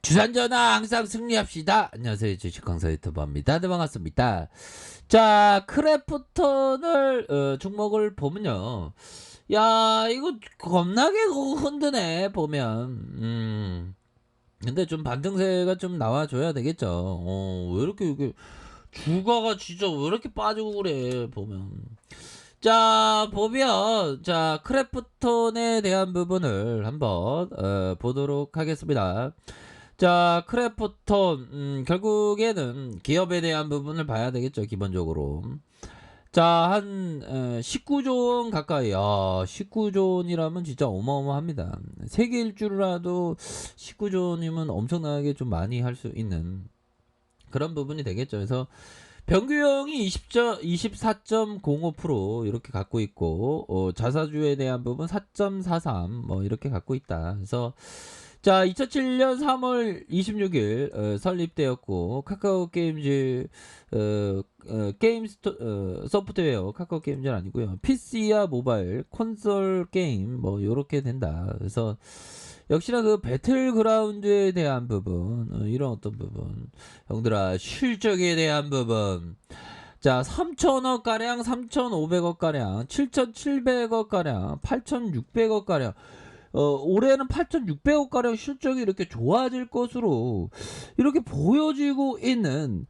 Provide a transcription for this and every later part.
주산전화 항상 승리합시다. 안녕하세요. 주식 강사 유튜버입니다. 네, 반갑습니다. 자, 크래프톤을 종목을 보면요. 야, 이거 겁나게 흔드네 보면. 근데 좀 반등세가 좀 나와줘야 되겠죠. 왜 이렇게 주가가 진짜 왜 이렇게 빠지고 그래 보면. 자, 보면 자 크래프톤에 대한 부분을 한번 보도록 하겠습니다. 자, 크래프톤 결국에는 기업에 대한 부분을 봐야 되겠죠, 기본적으로. 자, 한 19조 원 가까이. 19조 원이라면 진짜 어마어마합니다. 세계 일주라도 19조 원이면 엄청나게 좀 많이 할 수 있는 그런 부분이 되겠죠. 그래서 변규형이 24.05% 이렇게 갖고 있고, 자사주에 대한 부분 4.43 뭐 이렇게 갖고 있다. 그래서 자, 2007년 3월 26일 설립되었고, 카카오 게임즈 게임 소프트웨어 카카오 게임즈는 아니고요. PC야 모바일 콘솔 게임 뭐 요렇게 된다. 그래서 역시나 그 배틀그라운드에 대한 부분, 이런 어떤 부분, 형들아 실적에 대한 부분. 자, 3천억 가량, 3,500억 가량, 7,700억 가량, 8,600억 가량. 올해는 8,600억 가량 실적이 이렇게 좋아질 것으로 이렇게 보여지고 있는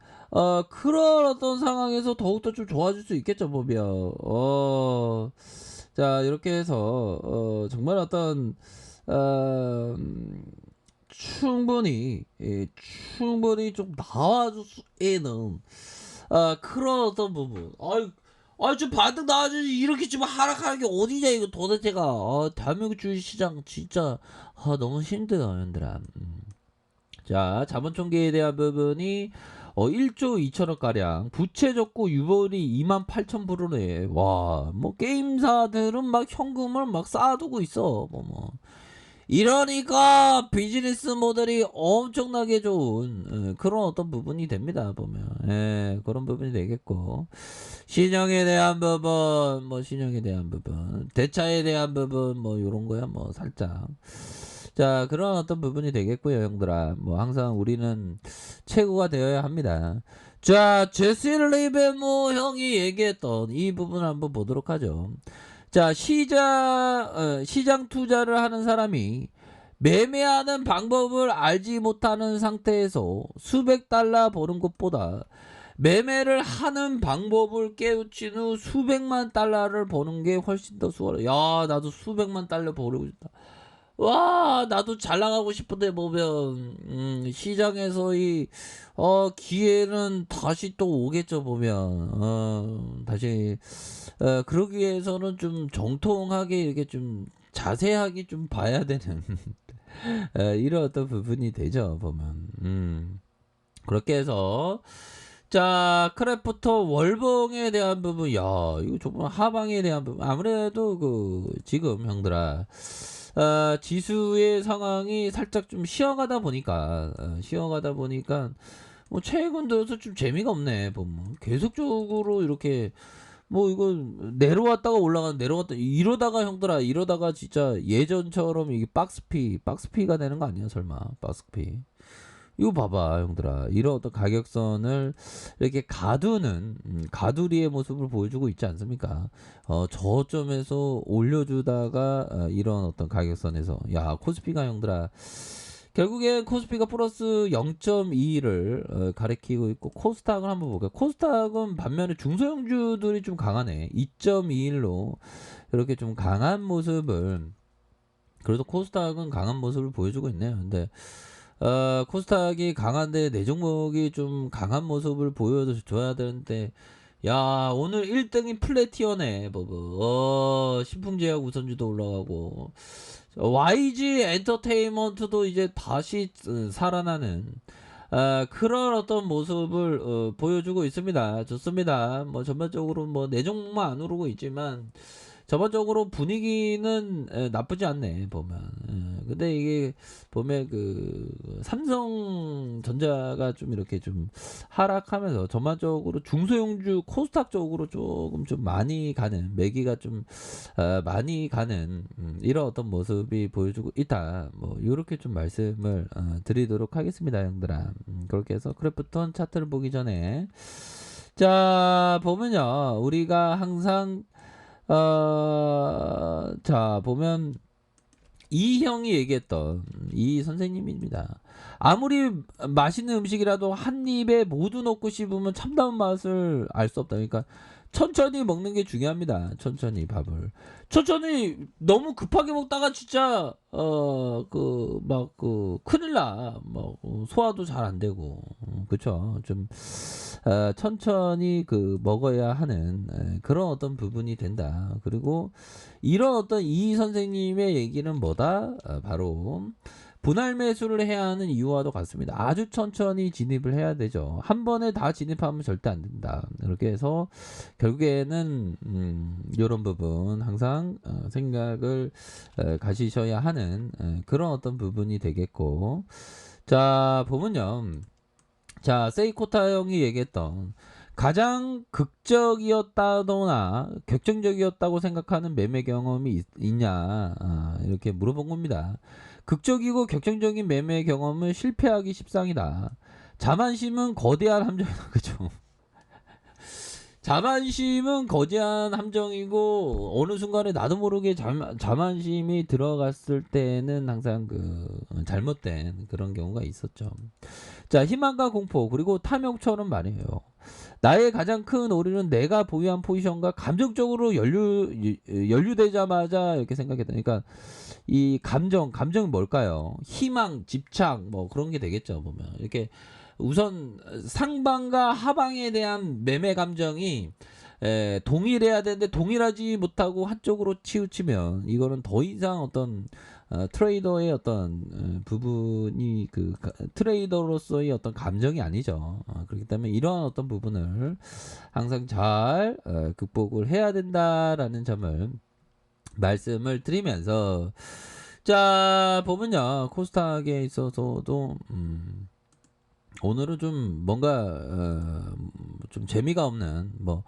그런 어떤 상황에서 더욱더 좀 좋아질 수 있겠죠, 보면. 자, 이렇게 해서 정말 어떤 어, 충분히 충분히 좀 나와줄 수 있는 그런 어떤 부분. 좀 반등 나와주지. 이렇게 좀 하락하는 게 어디냐 이거 도대체가. 대한민국 주식시장 진짜 너무 힘들어 얘들아. 자, 자본총계에 대한 부분이 1조 2천억 가량, 부채 적고 유보율이 28,000%네. 와, 뭐 게임사들은 막 현금을 막 쌓아두고 있어. 이러니까 비즈니스 모델이 엄청나게 좋은 그런 어떤 부분이 됩니다, 보면. 그런 부분이 되겠고, 신용에 대한 부분, 뭐 신용에 대한 부분, 대차에 대한 부분, 뭐 요런 거야, 뭐 살짝. 자, 그런 어떤 부분이 되겠고요, 형들아. 뭐 항상 우리는 최고가 되어야 합니다. 자, 제시 리베모 형이 얘기했던 이 부분을 한번 보도록 하죠. 자, 시장 투자를 하는 사람이 매매하는 방법을 알지 못하는 상태에서 수백 달러 버는 것보다 매매를 하는 방법을 깨우친 후 수백만 달러를 버는 게 훨씬 더 수월해. 야, 나도 수백만 달러 벌고 싶다. 와, 나도 잘 나가고 싶은데 보면 시장에서 이 기회는 다시 또 오겠죠, 보면. 다시 그러기 위해서는 좀 정통하게 이렇게 좀 자세하게 좀 봐야 되는 이런 어떤 부분이 되죠, 보면. 그렇게 해서 자, 크래프터 월봉에 대한 부분, 야, 이거 조금 하방에 대한 부분, 아무래도 지금 형들아, 지수의 상황이 살짝 좀 쉬어가다 보니까, 뭐, 최근 들어서 좀 재미가 없네, 보면. 계속적으로 이렇게, 뭐, 이거, 내려왔다가 내려갔다, 이러다가 진짜 예전처럼 이게 박스피가 되는 거 아니야, 설마, 박스피. 이거 봐봐, 형들아. 이런 어떤 가격선을 이렇게 가두리의 모습을 보여주고 있지 않습니까? 저점에서 올려주다가 이런 어떤 가격선에서 야, 코스피가 형들아. 결국엔 코스피가 플러스 0.21을 가리키고 있고, 코스닥을 한번 볼게요. 코스닥은 반면에 중소형주들이 좀 강하네. 2.21로 이렇게 좀 강한 모습을, 그래도 코스닥은 강한 모습을 보여주고 있네요. 근데 코스닥이 강한데 내 종목이 좀 강한 모습을 보여줘야 되는데, 야, 오늘 1등이 플래티어네, 신풍제약 우선주도 올라가고, YG 엔터테인먼트도 이제 다시 살아나는 그런 어떤 모습을 보여주고 있습니다. 좋습니다. 뭐 전반적으로 뭐 내 종목만 안 오르고 있지만 전반적으로 분위기는 나쁘지 않네 보면. 근데 이게 보면 그 삼성전자가 좀 이렇게 좀 하락하면서 전반적으로 중소형주 코스닥 쪽으로 조금 좀 많이 가는 매기가 좀 많이 가는 이런 어떤 모습이 보여주고 있다. 뭐 요렇게 좀 말씀을 드리도록 하겠습니다, 형들아. 그렇게 해서 크래프톤 차트를 보기 전에 자 보면요, 우리가 항상 자 보면 이 형이 얘기했던 이 선생님입니다. 아무리 맛있는 음식이라도 한 입에 모두 넣고 씹으면 참다운 맛을 알 수 없다. 그러니까 천천히 먹는 게 중요합니다. 천천히 밥을. 천천히 너무 급하게 먹다가 진짜 그 막 그 큰일 나. 뭐 소화도 잘 안 되고. 그쵸? 좀 천천히 그 먹어야 하는 그런 어떤 부분이 된다. 그리고 이런 어떤 이 선생님의 얘기는 뭐다? 바로 분할 매수를 해야 하는 이유와도 같습니다. 아주 천천히 진입을 해야 되죠. 한 번에 다 진입하면 절대 안 된다. 그렇게 해서 결국에는 이런 부분 항상 생각을 가지셔야 하는 그런 어떤 부분이 되겠고, 자 보면요, 자 세이코타 형이 얘기했던 가장 극적이었다거나 격정적이었다고 생각하는 매매 경험이 있냐, 이렇게 물어본 겁니다. 극적이고 격정적인 매매 경험은 실패하기 십상이다. 자만심은 거대한 함정이다. 그죠? 자만심은 거대한 함정이고 어느 순간에 나도 모르게 자만심이 들어갔을 때는 항상 그 잘못된 그런 경우가 있었죠. 자, 희망과 공포 그리고 탐욕처럼 말이에요. 나의 가장 큰 오류는 내가 보유한 포지션과 감정적으로 연루되자마자 이렇게 생각했다. 그러니까 이 감정이 뭘까요? 희망, 집착 뭐 그런 게 되겠죠. 보면 이렇게 우선 상방과 하방에 대한 매매 감정이 동일해야 되는데 동일하지 못하고 한쪽으로 치우치면 이거는 더 이상 어떤 트레이더의 어떤 부분이 그 트레이더로서의 어떤 감정이 아니죠. 그렇기 때문에 이러한 어떤 부분을 항상 잘 극복을 해야 된다라는 점을 말씀을 드리면서, 자 보면요, 코스닥에 있어서도 오늘은 좀 뭔가 좀 재미가 없는 뭐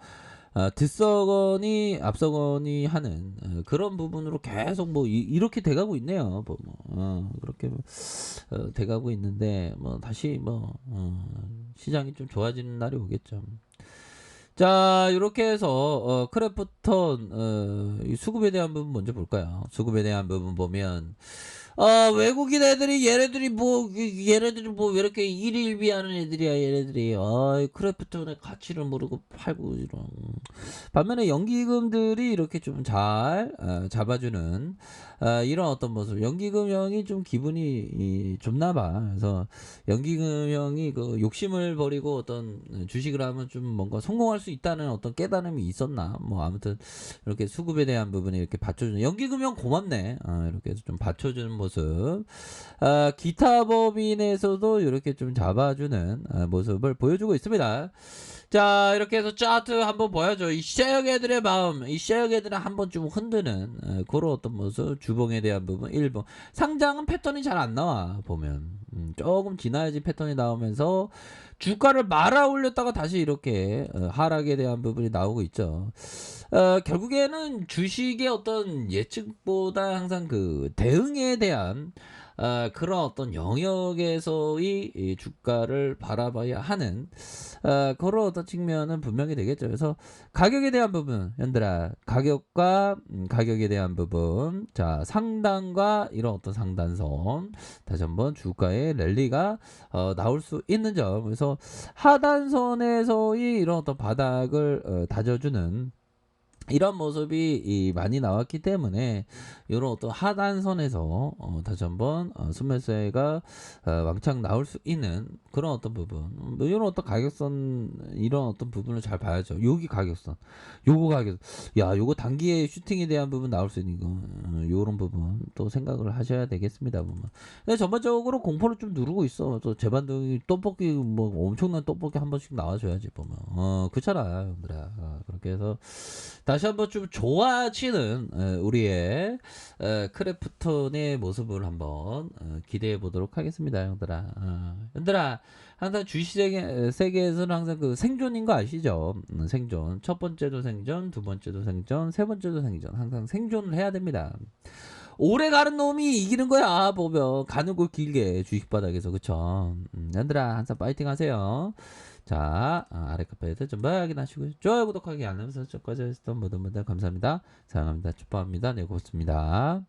듣서거니 앞서거니 하는 그런 부분으로 계속 뭐 이렇게 돼가고 있네요. 그렇게 돼가고 있는데 뭐 다시 뭐 시장이 좀 좋아지는 날이 오겠죠. 자, 이렇게 해서 크래프톤 이 수급에 대한 부분 먼저 볼까요? 수급에 대한 부분 보면 외국인 애들이 얘네들이 뭐 왜 이렇게 일일비하는 애들이야 얘네들이. 크래프톤의 가치를 모르고 팔고 이런. 반면에 연기금들이 이렇게 좀 잘 잡아주는 이런 어떤 모습. 연기금형이 좀 기분이 좋나봐. 그래서 연기금형이 그 욕심을 버리고 어떤 주식을 하면 좀 뭔가 성공할 수 있다는 어떤 깨달음이 있었나. 뭐 아무튼 이렇게 수급에 대한 부분이 이렇게 받쳐주는, 연기금형 고맙네. 이렇게 해서 좀 받쳐주는 모습. 기타 법인에서도 이렇게 좀 잡아주는 모습을 보여주고 있습니다. 자, 이렇게 해서 차트 한번 보여줘. 이 쉐역 애들의 마음, 이 쉐역 애들을 한번 좀 흔드는 그런 어떤 모습. 주봉에 대한 부분 1번. 상장은 패턴이 잘 안 나와 보면 조금 지나야지 패턴이 나오면서 주가를 말아 올렸다가 다시 이렇게 하락에 대한 부분이 나오고 있죠. 결국에는 주식의 어떤 예측보다 항상 그 대응에 대한 그런 어떤 영역에서의 이 주가를 바라봐야 하는 그런 어떤 측면은 분명히 되겠죠. 그래서 가격에 대한 부분, 현들아, 가격과 가격에 대한 부분, 자 상단과 이런 어떤 상단선, 다시 한번 주가의 랠리가 나올 수 있는 점. 그래서 하단선에서의 이런 어떤 바닥을 다져주는 이런 모습이 많이 나왔기 때문에 이런 어떤 하단선에서 다시 한번 순매수가 왕창 나올 수 있는 그런 어떤 부분, 이런 어떤 가격선, 이런 어떤 부분을 잘 봐야죠. 여기 가격선, 요거 가격, 야 요거 단기에 슈팅에 대한 부분 나올 수 있는 거, 요런 부분 또 생각을 하셔야 되겠습니다. 보면 근데 전반적으로 공포를 좀 누르고 있어. 또 재반등이 떡볶이 뭐 엄청난 떡볶이 한 번씩 나와줘야지 보면. 그렇잖아 형들아. 그렇게 해서 다시 한번 좀 좋아지는 우리의 크래프톤의 모습을 한번 기대해 보도록 하겠습니다, 형들아. 형들아, 항상 세계에서는 항상 그 생존인 거 아시죠? 생존. 첫 번째도 생존, 두 번째도 생존, 세 번째도 생존. 항상 생존을 해야 됩니다. 오래 가는 놈이 이기는 거야, 보면. 가는 걸 길게, 주식바닥에서. 그쵸? 얘들아, 항상 파이팅 하세요. 자, 아래 카페에서 좀 확인하시고요. 좋아요, 구독하기, 알람 설정까지 해주셨던 모든 분들 감사합니다. 사랑합니다. 축복합니다. 네, 고맙습니다.